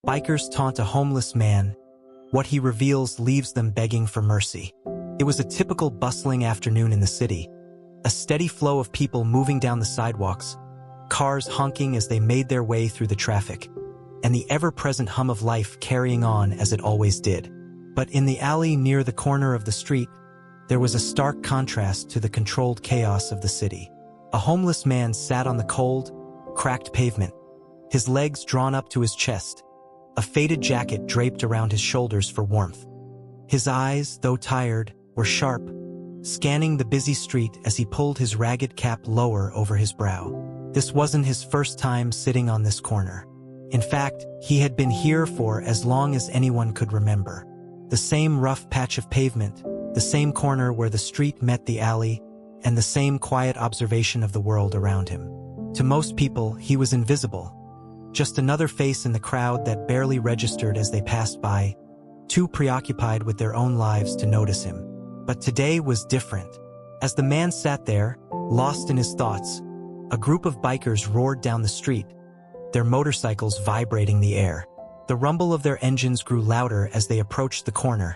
Bikers taunt a homeless man. What he reveals leaves them begging for mercy. It was a typical bustling afternoon in the city. A steady flow of people moving down the sidewalks, cars honking as they made their way through the traffic, and the ever-present hum of life carrying on as it always did. But in the alley near the corner of the street, there was a stark contrast to the controlled chaos of the city. A homeless man sat on the cold, cracked pavement, his legs drawn up to his chest, a faded jacket draped around his shoulders for warmth. His eyes, though tired, were sharp, scanning the busy street as he pulled his ragged cap lower over his brow. This wasn't his first time sitting on this corner. In fact, he had been here for as long as anyone could remember. The same rough patch of pavement, the same corner where the street met the alley, and the same quiet observation of the world around him. To most people, he was invisible. Just another face in the crowd that barely registered as they passed by, too preoccupied with their own lives to notice him. But today was different. As the man sat there, lost in his thoughts, a group of bikers roared down the street, their motorcycles vibrating the air. The rumble of their engines grew louder as they approached the corner,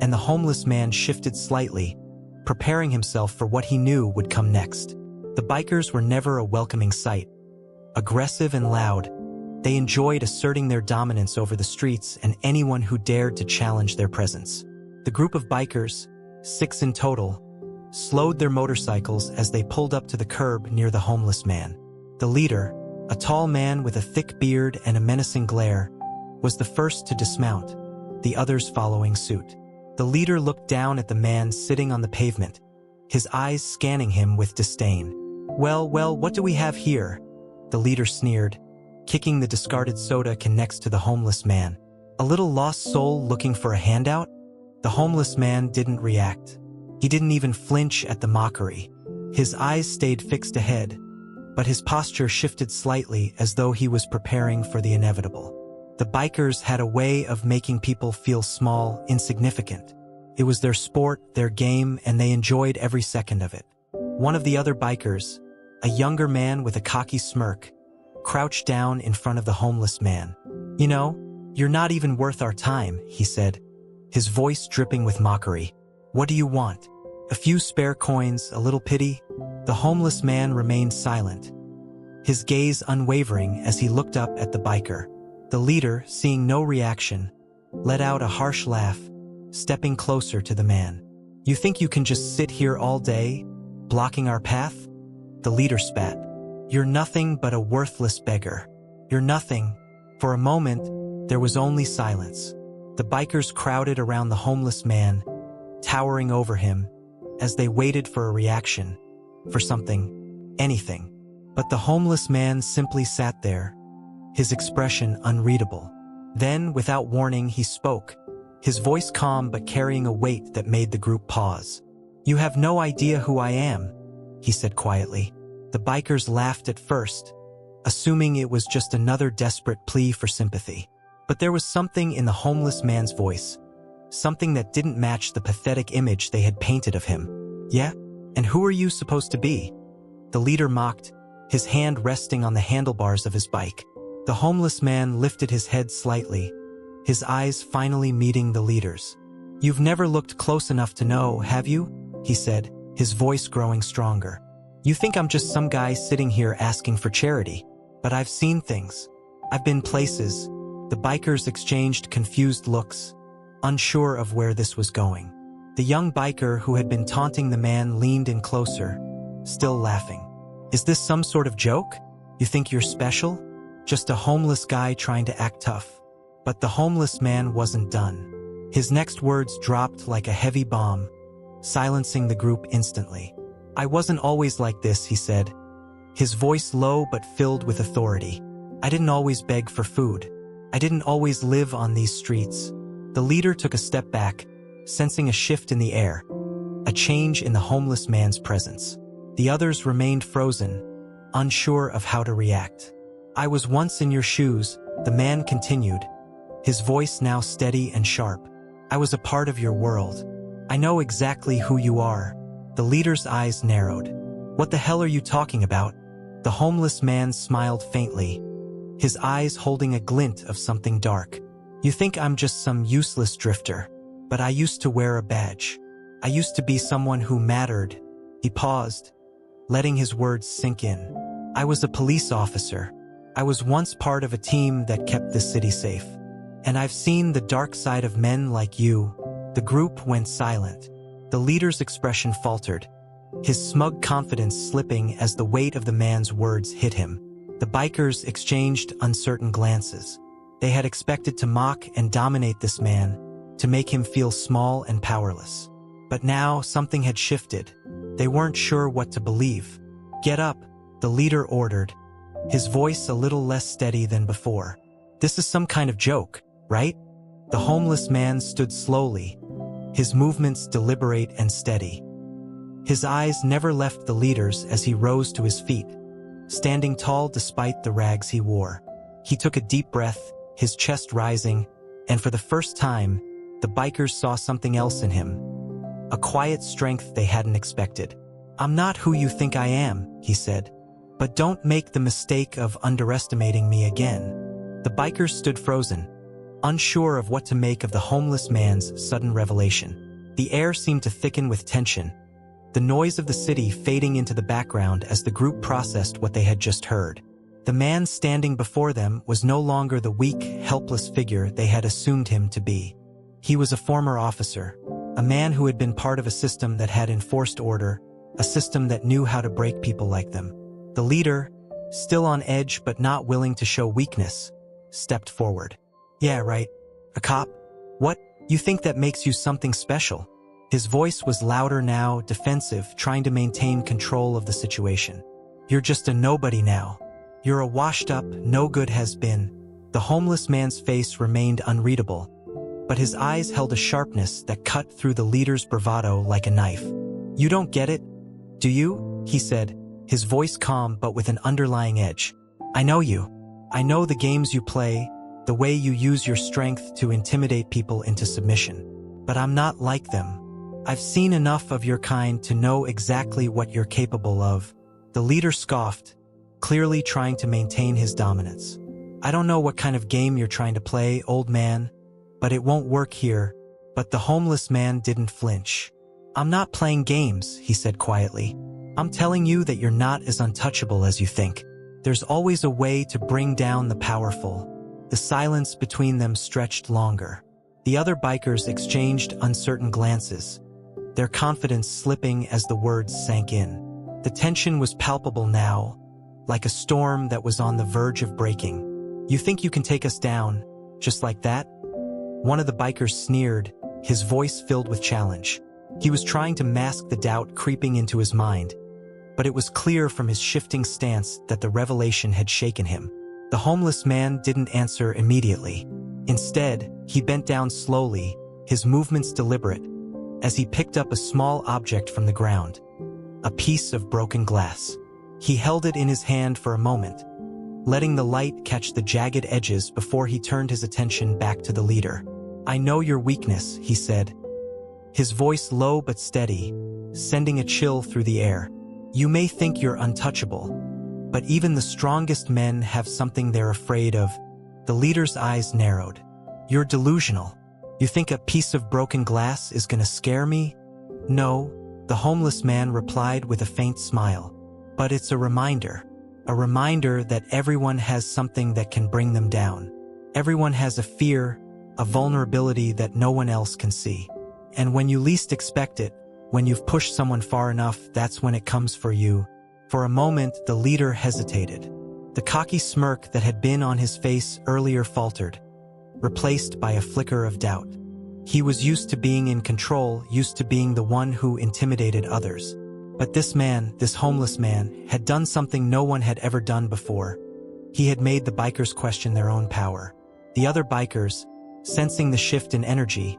and the homeless man shifted slightly, preparing himself for what he knew would come next. The bikers were never a welcoming sight. Aggressive and loud, they enjoyed asserting their dominance over the streets and anyone who dared to challenge their presence. The group of bikers, 6 in total, slowed their motorcycles as they pulled up to the curb near the homeless man. The leader, a tall man with a thick beard and a menacing glare, was the first to dismount, the others following suit. The leader looked down at the man sitting on the pavement, his eyes scanning him with disdain. Well, what do we have here?" the leader sneered, kicking the discarded soda can next to the homeless man. "A little lost soul looking for a handout?" The homeless man didn't react. He didn't even flinch at the mockery. His eyes stayed fixed ahead, but his posture shifted slightly as though he was preparing for the inevitable. The bikers had a way of making people feel small, insignificant. It was their sport, their game, and they enjoyed every second of it. One of the other bikers, a younger man with a cocky smirk, crouched down in front of the homeless man. "You know, you're not even worth our time," he said, his voice dripping with mockery. "What do you want? A few spare coins, a little pity?" The homeless man remained silent, his gaze unwavering as he looked up at the biker. The leader, seeing no reaction, let out a harsh laugh, stepping closer to the man. "You think you can just sit here all day, blocking our path?" The leader spat. "You're nothing but a worthless beggar. You're nothing." For a moment, there was only silence. The bikers crowded around the homeless man, towering over him, as they waited for a reaction, for something, anything. But the homeless man simply sat there, his expression unreadable. Then, without warning, he spoke, his voice calm but carrying a weight that made the group pause. "You have no idea who I am," he said quietly. The bikers laughed at first, assuming it was just another desperate plea for sympathy. But there was something in the homeless man's voice, something that didn't match the pathetic image they had painted of him. "Yeah? And who are you supposed to be?" the leader mocked, his hand resting on the handlebars of his bike. The homeless man lifted his head slightly, his eyes finally meeting the leader's. "You've never looked close enough to know, have you?" he said, his voice growing stronger. "You think I'm just some guy sitting here asking for charity, but I've seen things. I've been places." The bikers exchanged confused looks, unsure of where this was going. The young biker who had been taunting the man leaned in closer, still laughing. "Is this some sort of joke? You think you're special? Just a homeless guy trying to act tough." But the homeless man wasn't done. His next words dropped like a heavy bomb, silencing the group instantly. "I wasn't always like this," he said, his voice low but filled with authority. "I didn't always beg for food. I didn't always live on these streets." The leader took a step back, sensing a shift in the air, a change in the homeless man's presence. The others remained frozen, unsure of how to react. "I was once in your shoes," the man continued, his voice now steady and sharp. "I was a part of your world. I know exactly who you are." The leader's eyes narrowed. "What the hell are you talking about?" The homeless man smiled faintly, his eyes holding a glint of something dark. "You think I'm just some useless drifter, but I used to wear a badge. I used to be someone who mattered." He paused, letting his words sink in. "I was a police officer. I was once part of a team that kept this city safe. And I've seen the dark side of men like you." The group went silent. The leader's expression faltered, his smug confidence slipping as the weight of the man's words hit him. The bikers exchanged uncertain glances. They had expected to mock and dominate this man, to make him feel small and powerless. But now something had shifted. They weren't sure what to believe. "Get up," the leader ordered, his voice a little less steady than before. "This is some kind of joke, right?" The homeless man stood slowly, his movements deliberate and steady. His eyes never left the leader's as he rose to his feet, standing tall despite the rags he wore. He took a deep breath, his chest rising, and for the first time, the bikers saw something else in him. A quiet strength they hadn't expected. "I'm not who you think I am," he said. "But don't make the mistake of underestimating me again." The bikers stood frozen, unsure of what to make of the homeless man's sudden revelation. The air seemed to thicken with tension, the noise of the city fading into the background as the group processed what they had just heard. The man standing before them was no longer the weak, helpless figure they had assumed him to be. He was a former officer, a man who had been part of a system that had enforced order, a system that knew how to break people like them. The leader, still on edge but not willing to show weakness, stepped forward. "Yeah, right. A cop? What? You think that makes you something special?" His voice was louder now, defensive, trying to maintain control of the situation. "You're just a nobody now. You're a washed-up, no-good has-been." The homeless man's face remained unreadable, but his eyes held a sharpness that cut through the leader's bravado like a knife. "You don't get it, do you?" he said, his voice calm but with an underlying edge. "I know you. I know the games you play, the way you use your strength to intimidate people into submission. But I'm not like them. I've seen enough of your kind to know exactly what you're capable of." The leader scoffed, clearly trying to maintain his dominance. "I don't know what kind of game you're trying to play, old man, but it won't work here." But the homeless man didn't flinch. "I'm not playing games," he said quietly. "I'm telling you that you're not as untouchable as you think. There's always a way to bring down the powerful." The silence between them stretched longer. The other bikers exchanged uncertain glances, their confidence slipping as the words sank in. The tension was palpable now, like a storm that was on the verge of breaking. "You think you can take us down, just like that?" One of the bikers sneered, his voice filled with challenge. He was trying to mask the doubt creeping into his mind, but it was clear from his shifting stance that the revelation had shaken him. The homeless man didn't answer immediately. Instead, he bent down slowly, his movements deliberate, as he picked up a small object from the ground, a piece of broken glass. He held it in his hand for a moment, letting the light catch the jagged edges before he turned his attention back to the leader. "I know your weakness," he said, his voice low but steady, sending a chill through the air. "You may think you're untouchable, but even the strongest men have something they're afraid of." The leader's eyes narrowed. "You're delusional. You think a piece of broken glass is gonna scare me?" "No," the homeless man replied with a faint smile. "But it's a reminder that everyone has something that can bring them down. Everyone has a fear, a vulnerability that no one else can see. And when you least expect it, when you've pushed someone far enough, that's when it comes for you." For a moment, the leader hesitated. The cocky smirk that had been on his face earlier faltered, replaced by a flicker of doubt. He was used to being in control, used to being the one who intimidated others. But this man, this homeless man, had done something no one had ever done before. He had made the bikers question their own power. The other bikers, sensing the shift in energy,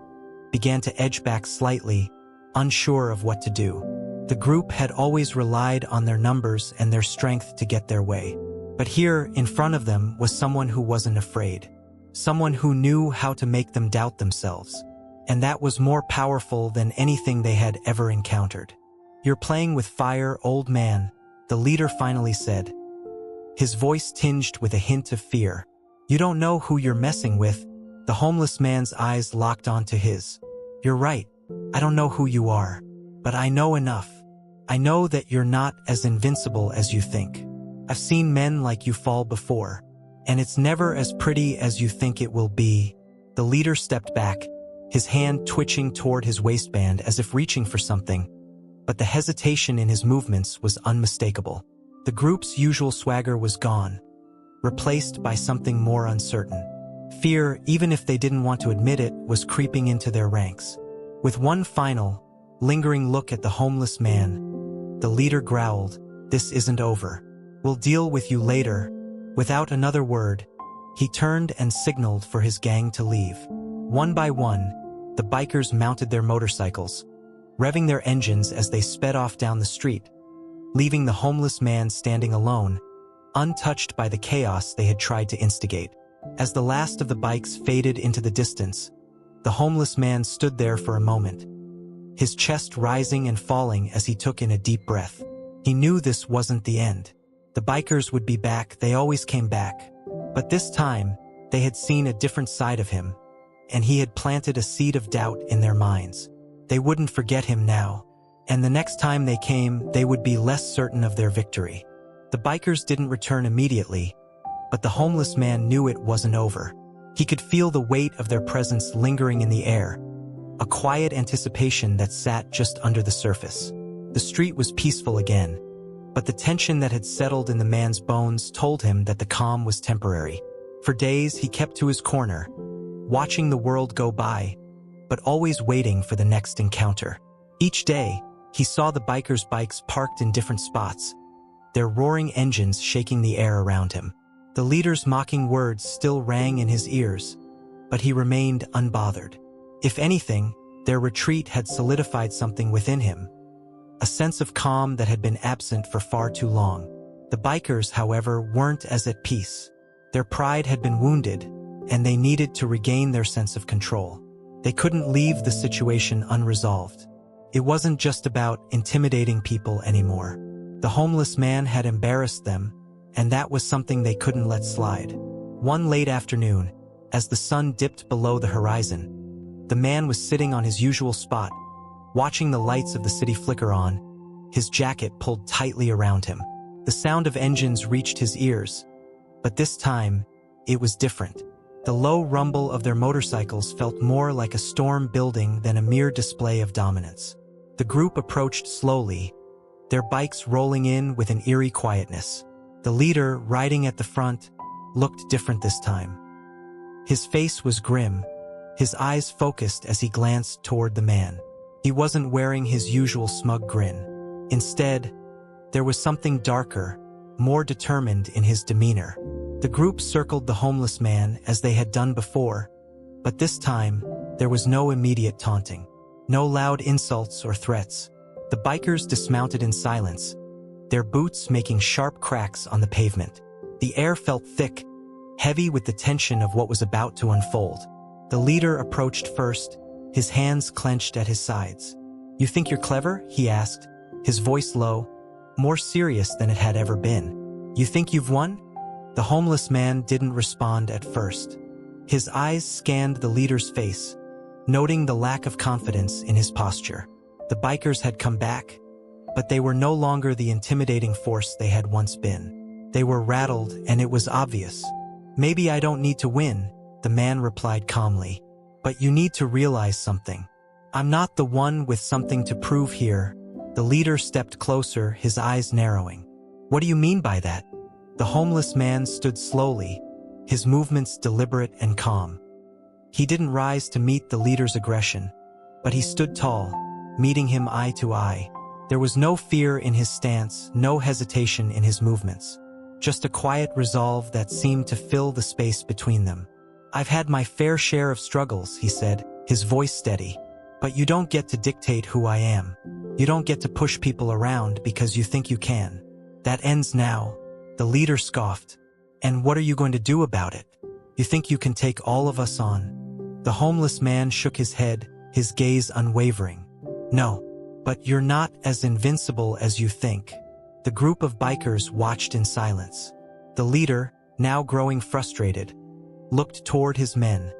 began to edge back slightly, unsure of what to do. The group had always relied on their numbers and their strength to get their way. But here, in front of them, was someone who wasn't afraid. Someone who knew how to make them doubt themselves. And that was more powerful than anything they had ever encountered. "You're playing with fire, old man," the leader finally said. his voice tinged with a hint of fear. "You don't know who you're messing with." The homeless man's eyes locked onto his. "You're right. I don't know who you are. But I know enough. I know that you're not as invincible as you think. I've seen men like you fall before. And it's never as pretty as you think it will be." The leader stepped back, his hand twitching toward his waistband as if reaching for something. But the hesitation in his movements was unmistakable. The group's usual swagger was gone, replaced by something more uncertain. Fear, even if they didn't want to admit it, was creeping into their ranks. With one final, lingering look at the homeless man, the leader growled, "This isn't over. We'll deal with you later." Without another word, he turned and signaled for his gang to leave. One by one, the bikers mounted their motorcycles, revving their engines as they sped off down the street, leaving the homeless man standing alone, untouched by the chaos they had tried to instigate. As the last of the bikes faded into the distance, the homeless man stood there for a moment, his chest rising and falling as he took in a deep breath. He knew this wasn't the end. The bikers would be back, they always came back. But this time, they had seen a different side of him, and he had planted a seed of doubt in their minds. They wouldn't forget him now, and the next time they came, they would be less certain of their victory. The bikers didn't return immediately, but the homeless man knew it wasn't over. He could feel the weight of their presence lingering in the air, a quiet anticipation that sat just under the surface. The street was peaceful again, but the tension that had settled in the man's bones told him that the calm was temporary. For days, he kept to his corner, watching the world go by, but always waiting for the next encounter. Each day, he saw the bikers' bikes parked in different spots, their roaring engines shaking the air around him. The leader's mocking words still rang in his ears, but he remained unbothered. If anything, their retreat had solidified something within him, a sense of calm that had been absent for far too long. The bikers, however, weren't as at peace. Their pride had been wounded, and they needed to regain their sense of control. They couldn't leave the situation unresolved. It wasn't just about intimidating people anymore. The homeless man had embarrassed them, and that was something they couldn't let slide. One late afternoon, as the sun dipped below the horizon, the man was sitting on his usual spot, watching the lights of the city flicker on, his jacket pulled tightly around him. The sound of engines reached his ears, but this time, it was different. The low rumble of their motorcycles felt more like a storm building than a mere display of dominance. The group approached slowly, their bikes rolling in with an eerie quietness. The leader, riding at the front, looked different this time. His face was grim, his eyes focused as he glanced toward the man. He wasn't wearing his usual smug grin. Instead, there was something darker, more determined in his demeanor. The group circled the homeless man as they had done before, but this time, there was no immediate taunting, no loud insults or threats. The bikers dismounted in silence, their boots making sharp cracks on the pavement. The air felt thick, heavy with the tension of what was about to unfold. The leader approached first, his hands clenched at his sides. "You think you're clever?" he asked, his voice low, more serious than it had ever been. "You think you've won?" The homeless man didn't respond at first. His eyes scanned the leader's face, noting the lack of confidence in his posture. The bikers had come back, but they were no longer the intimidating force they had once been. They were rattled, and it was obvious. "Maybe I don't need to win," the man replied calmly. "But you need to realize something. I'm not the one with something to prove here." The leader stepped closer, his eyes narrowing. "What do you mean by that?" The homeless man stood slowly, his movements deliberate and calm. He didn't rise to meet the leader's aggression, but he stood tall, meeting him eye to eye. There was no fear in his stance, no hesitation in his movements. Just a quiet resolve that seemed to fill the space between them. "I've had my fair share of struggles," he said, his voice steady. "But you don't get to dictate who I am. You don't get to push people around because you think you can. That ends now." The leader scoffed. "And what are you going to do about it? You think you can take all of us on?" The homeless man shook his head, his gaze unwavering. "No, but you're not as invincible as you think." The group of bikers watched in silence. The leader, now growing frustrated, looked toward his men,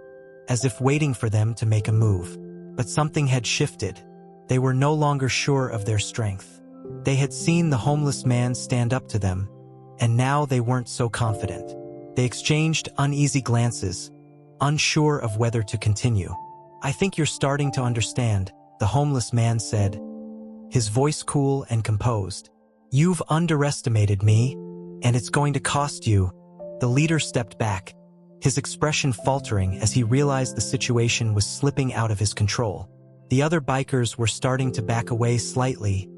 as if waiting for them to make a move. But something had shifted. They were no longer sure of their strength. They had seen the homeless man stand up to them, and now they weren't so confident. They exchanged uneasy glances, unsure of whether to continue. "I think you're starting to understand," the homeless man said, his voice cool and composed. "You've underestimated me, and it's going to cost you." The leader stepped back, his expression faltering as he realized the situation was slipping out of his control. The other bikers were starting to back away slightly,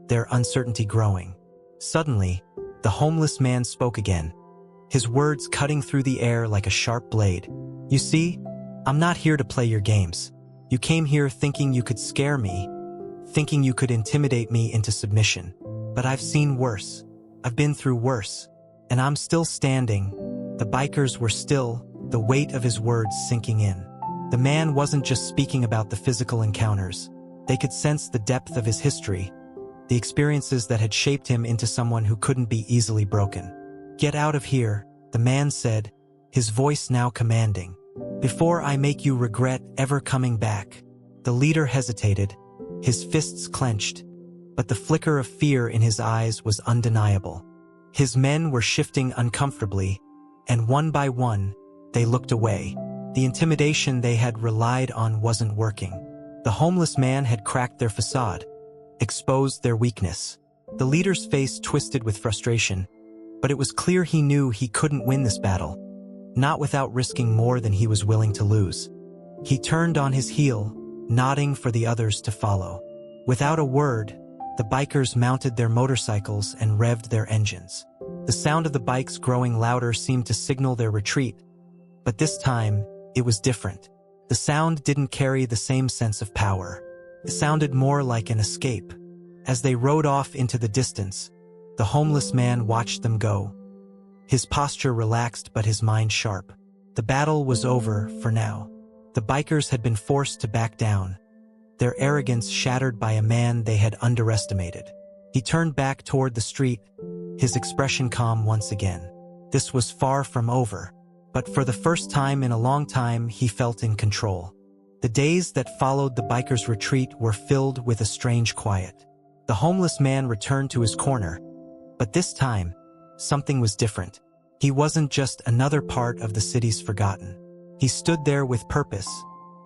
their uncertainty growing. Suddenly, the homeless man spoke again, his words cutting through the air like a sharp blade. "You see, I'm not here to play your games. You came here thinking you could scare me, thinking you could intimidate me into submission. But I've seen worse. I've been through worse. And I'm still standing." The bikers were still, the weight of his words sinking in. The man wasn't just speaking about the physical encounters. They could sense the depth of his history, the experiences that had shaped him into someone who couldn't be easily broken. "Get out of here," the man said, his voice now commanding, "before I make you regret ever coming back." The leader hesitated, his fists clenched, but the flicker of fear in his eyes was undeniable. His men were shifting uncomfortably, and one by one, they looked away. The intimidation they had relied on wasn't working. The homeless man had cracked their facade, exposed their weakness. The leader's face twisted with frustration, but it was clear he knew he couldn't win this battle, not without risking more than he was willing to lose. He turned on his heel, nodding for the others to follow. Without a word, the bikers mounted their motorcycles and revved their engines. The sound of the bikes growing louder seemed to signal their retreat, but this time, it was different. The sound didn't carry the same sense of power. It sounded more like an escape. As they rode off into the distance, the homeless man watched them go, his posture relaxed but his mind sharp. The battle was over for now. The bikers had been forced to back down, their arrogance shattered by a man they had underestimated. He turned back toward the street, his expression calm once again. This was far from over, but for the first time in a long time he felt in control. The days that followed the bikers' retreat were filled with a strange quiet. The homeless man returned to his corner, but this time, something was different. He wasn't just another part of the city's forgotten. He stood there with purpose,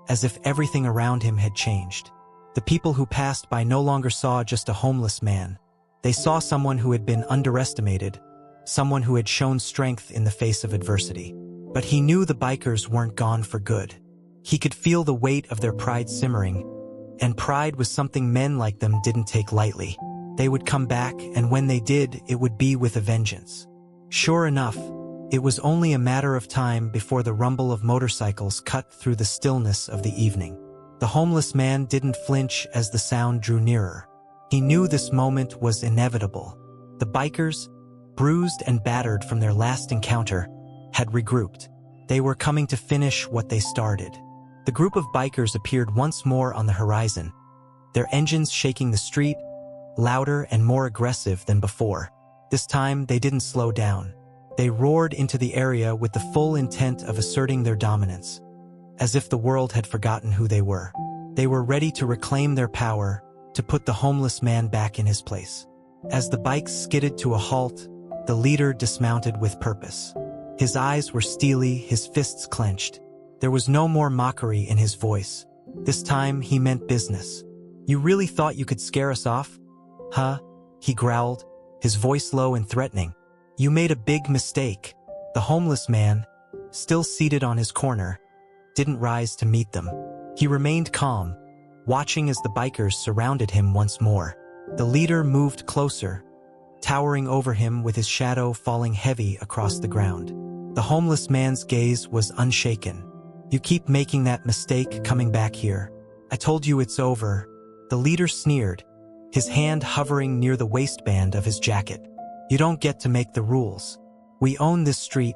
as if everything around him had changed. The people who passed by no longer saw just a homeless man. They saw someone who had been underestimated, someone who had shown strength in the face of adversity. But he knew the bikers weren't gone for good. He could feel the weight of their pride simmering, and pride was something men like them didn't take lightly. They would come back, and when they did, it would be with a vengeance. Sure enough, it was only a matter of time before the rumble of motorcycles cut through the stillness of the evening. The homeless man didn't flinch as the sound drew nearer. He knew this moment was inevitable. The bikers, bruised and battered from their last encounter, had regrouped. They were coming to finish what they started. The group of bikers appeared once more on the horizon, their engines shaking the street, louder and more aggressive than before. This time, they didn't slow down. They roared into the area with the full intent of asserting their dominance, as if the world had forgotten who they were. They were ready to reclaim their power, to put the homeless man back in his place. As the bikes skidded to a halt, the leader dismounted with purpose. His eyes were steely, his fists clenched. There was no more mockery in his voice. This time, he meant business. "You really thought you could scare us off? Huh?" he growled, his voice low and threatening. "You made a big mistake." The homeless man, still seated on his corner, didn't rise to meet them. He remained calm, watching as the bikers surrounded him once more. The leader moved closer, towering over him with his shadow falling heavy across the ground. The homeless man's gaze was unshaken. "You keep making that mistake coming back here. I told you it's over." The leader sneered, his hand hovering near the waistband of his jacket. "You don't get to make the rules. We own this street,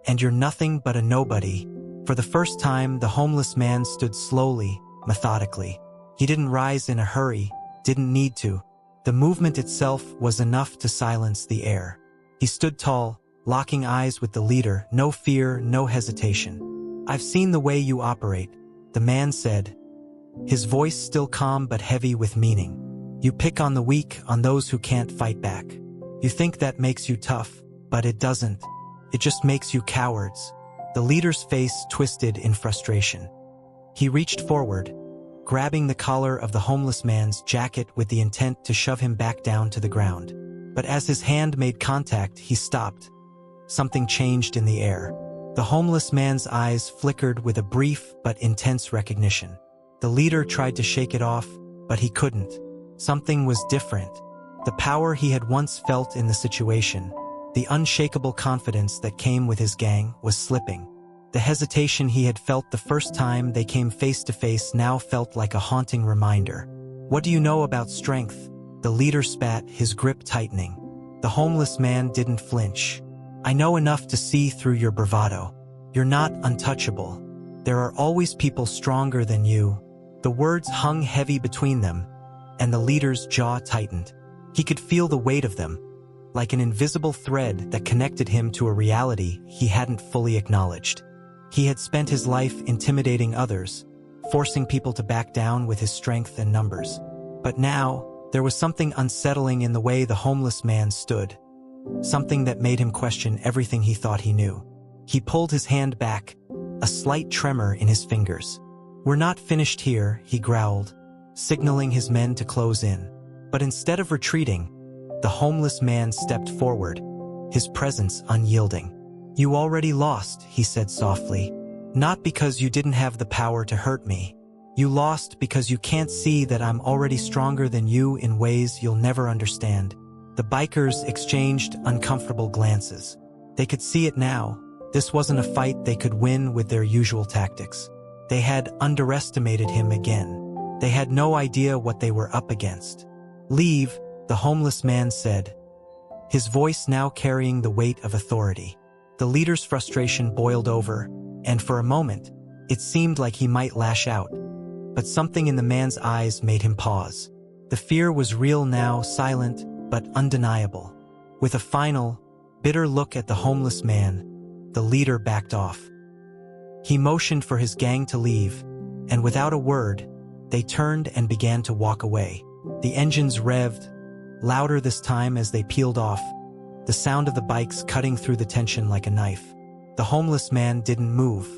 and you're nothing but a nobody." For the first time, the homeless man stood slowly, methodically. He didn't rise in a hurry, didn't need to. The movement itself was enough to silence the air. He stood tall, locking eyes with the leader, no fear, no hesitation. "I've seen the way you operate," the man said, his voice still calm but heavy with meaning. "You pick on the weak, on those who can't fight back. You think that makes you tough, but it doesn't. It just makes you cowards." The leader's face twisted in frustration. He reached forward, grabbing the collar of the homeless man's jacket with the intent to shove him back down to the ground. But as his hand made contact, he stopped. Something changed in the air. The homeless man's eyes flickered with a brief but intense recognition. The leader tried to shake it off, but he couldn't. Something was different. The power he had once felt in the situation, the unshakable confidence that came with his gang, was slipping. The hesitation he had felt the first time they came face to face now felt like a haunting reminder. "What do you know about strength?" The leader spat, his grip tightening. The homeless man didn't flinch. "I know enough to see through your bravado. You're not untouchable. There are always people stronger than you." The words hung heavy between them, and the leader's jaw tightened. He could feel the weight of them, like an invisible thread that connected him to a reality he hadn't fully acknowledged. He had spent his life intimidating others, forcing people to back down with his strength and numbers. But now, there was something unsettling in the way the homeless man stood. Something that made him question everything he thought he knew. He pulled his hand back, a slight tremor in his fingers. "We're not finished here," he growled, signaling his men to close in. But instead of retreating, the homeless man stepped forward, his presence unyielding. "You already lost," he said softly. "Not because you didn't have the power to hurt me. You lost because you can't see that I'm already stronger than you in ways you'll never understand." The bikers exchanged uncomfortable glances. They could see it now. This wasn't a fight they could win with their usual tactics. They had underestimated him again. They had no idea what they were up against. "Leave," the homeless man said, his voice now carrying the weight of authority. The leader's frustration boiled over, and for a moment, it seemed like he might lash out. But something in the man's eyes made him pause. The fear was real now, silent, but undeniable. With a final, bitter look at the homeless man, the leader backed off. He motioned for his gang to leave, and without a word, they turned and began to walk away. The engines revved, louder this time as they peeled off, the sound of the bikes cutting through the tension like a knife. The homeless man didn't move.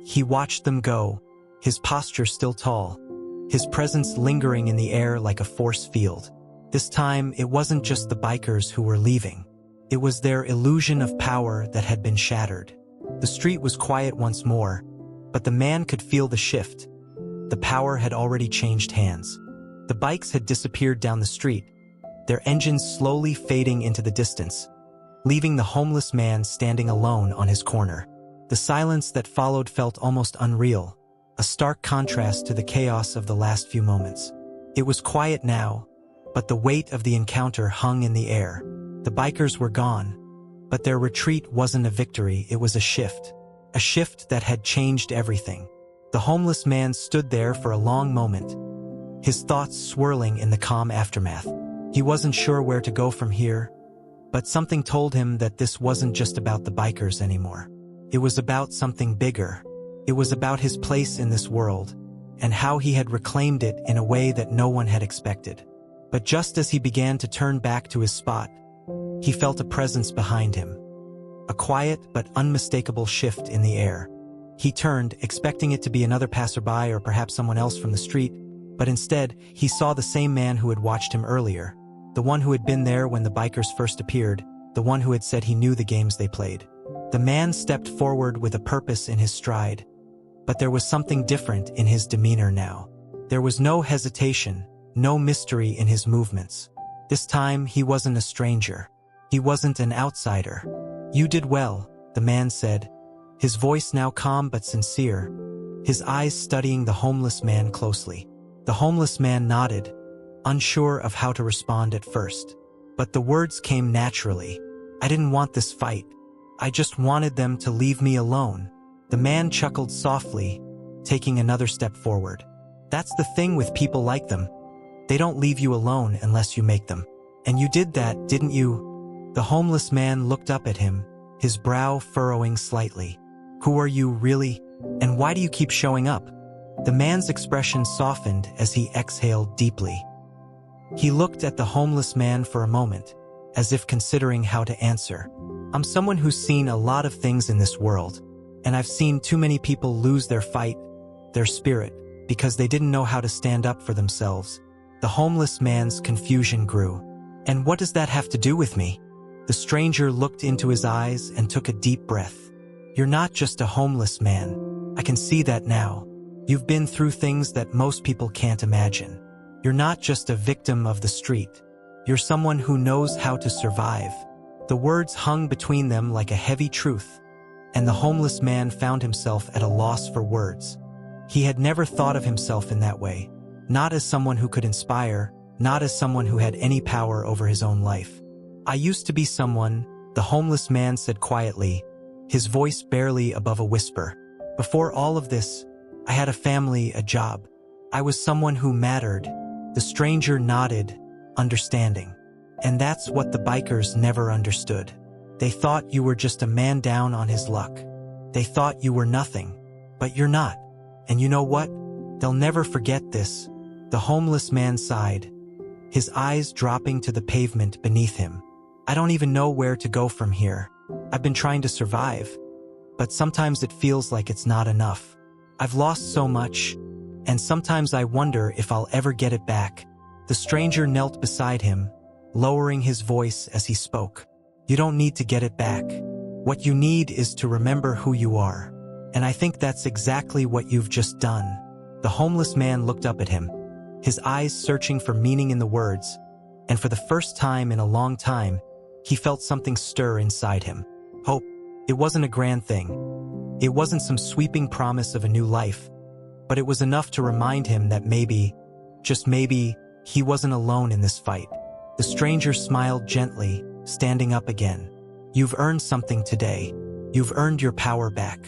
He watched them go, his posture still tall, his presence lingering in the air like a force field. This time, it wasn't just the bikers who were leaving. It was their illusion of power that had been shattered. The street was quiet once more, but the man could feel the shift. The power had already changed hands. The bikes had disappeared down the street, their engines slowly fading into the distance, leaving the homeless man standing alone on his corner. The silence that followed felt almost unreal, a stark contrast to the chaos of the last few moments. It was quiet now, but the weight of the encounter hung in the air. The bikers were gone, but their retreat wasn't a victory, it was a shift that had changed everything. The homeless man stood there for a long moment, his thoughts swirling in the calm aftermath. He wasn't sure where to go from here, but something told him that this wasn't just about the bikers anymore. It was about something bigger. It was about his place in this world, and how he had reclaimed it in a way that no one had expected. But just as he began to turn back to his spot, he felt a presence behind him. A quiet but unmistakable shift in the air. He turned, expecting it to be another passerby or perhaps someone else from the street, but instead, he saw the same man who had watched him earlier, the one who had been there when the bikers first appeared, the one who had said he knew the games they played. The man stepped forward with a purpose in his stride, but there was something different in his demeanor now. There was no hesitation, no mystery in his movements. This time, he wasn't a stranger. He wasn't an outsider. "You did well," the man said, his voice now calm but sincere, his eyes studying the homeless man closely. The homeless man nodded, unsure of how to respond at first. But the words came naturally. "I didn't want this fight. I just wanted them to leave me alone." The man chuckled softly, taking another step forward. "That's the thing with people like them. They don't leave you alone unless you make them. And you did that, didn't you?" The homeless man looked up at him, his brow furrowing slightly. "Who are you, really? And why do you keep showing up?" The man's expression softened as he exhaled deeply. He looked at the homeless man for a moment, as if considering how to answer. "I'm someone who's seen a lot of things in this world, and I've seen too many people lose their fight, their spirit, because they didn't know how to stand up for themselves." The homeless man's confusion grew. "And what does that have to do with me?" The stranger looked into his eyes and took a deep breath. "You're not just a homeless man. I can see that now. You've been through things that most people can't imagine. You're not just a victim of the street. You're someone who knows how to survive." The words hung between them like a heavy truth, and the homeless man found himself at a loss for words. He had never thought of himself in that way, not as someone who could inspire, not as someone who had any power over his own life. "I used to be someone," the homeless man said quietly, his voice barely above a whisper. "Before all of this, I had a family, a job. I was someone who mattered." The stranger nodded, understanding. "And that's what the bikers never understood. They thought you were just a man down on his luck. They thought you were nothing, but you're not. And you know what? They'll never forget this." The homeless man sighed, his eyes dropping to the pavement beneath him. "I don't even know where to go from here. I've been trying to survive, but sometimes it feels like it's not enough. I've lost so much, and sometimes I wonder if I'll ever get it back." The stranger knelt beside him, lowering his voice as he spoke. "You don't need to get it back. What you need is to remember who you are. And I think that's exactly what you've just done." The homeless man looked up at him, his eyes searching for meaning in the words, and for the first time in a long time, he felt something stir inside him. Hope. It wasn't a grand thing. It wasn't some sweeping promise of a new life, but it was enough to remind him that maybe, just maybe, he wasn't alone in this fight. The stranger smiled gently, standing up again. "You've earned something today. You've earned your power back.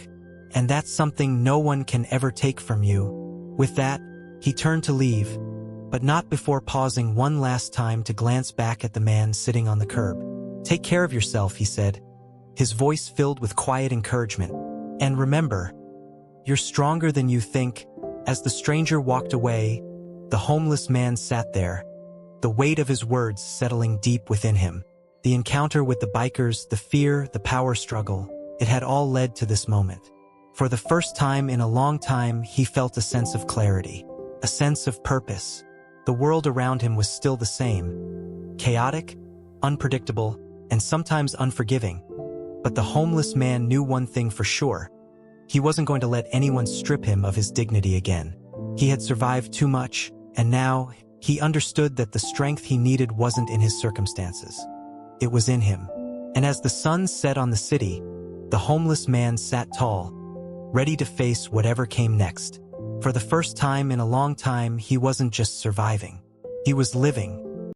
And that's something no one can ever take from you." With that, he turned to leave, but not before pausing one last time to glance back at the man sitting on the curb. "Take care of yourself," he said, his voice filled with quiet encouragement. "And remember, you're stronger than you think." As the stranger walked away, the homeless man sat there, the weight of his words settling deep within him. The encounter with the bikers, the fear, the power struggle, it had all led to this moment. For the first time in a long time, he felt a sense of clarity, a sense of purpose. The world around him was still the same, chaotic, unpredictable, and sometimes unforgiving. But the homeless man knew one thing for sure. He wasn't going to let anyone strip him of his dignity again. He had survived too much, and now he understood that the strength he needed wasn't in his circumstances. It was in him. And as the sun set on the city, the homeless man sat tall, ready to face whatever came next. For the first time in a long time, he wasn't just surviving. He was living,